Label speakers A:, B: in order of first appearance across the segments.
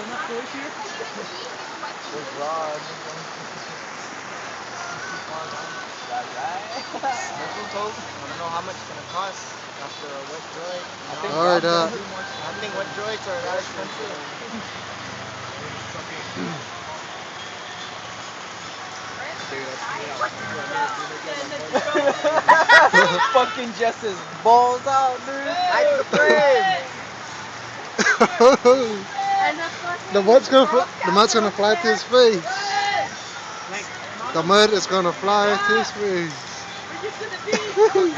A: enough toys here?
B: There's Rod. That's right. I don't know how much it's gonna cost after a wet droid.
C: Alright,
B: I think wet droids are that expensive. Fucking Jess's balls out, dude. Hide the frame.
C: the mud's gonna fly to his face. The mud is gonna fly to his face.
B: Dude, I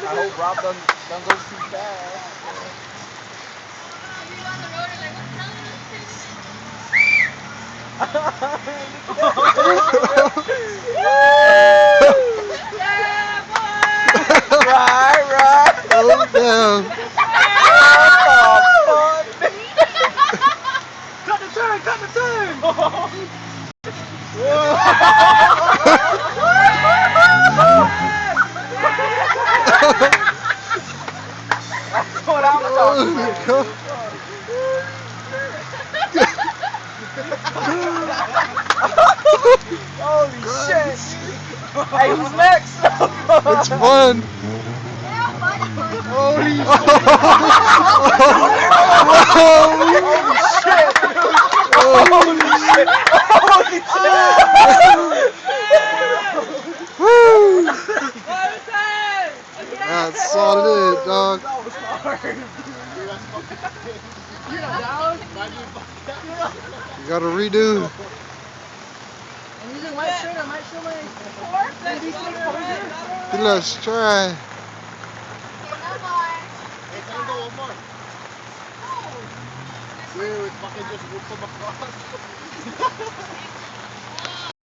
B: hope Rob don't go too fast. Right.
C: Oh damn.
A: Cut the turn!
B: That's what I'm talking about. Holy shit! Hey, who's next?
C: It's fun.
B: Holy shit! Holy shit!
C: Woo! That's solid, dog.
A: That was hard. You're not down?
C: You gotta redo.
A: I'm using white shirt. I might show my
C: Let's try.
A: Dude, fucking just whoop him across.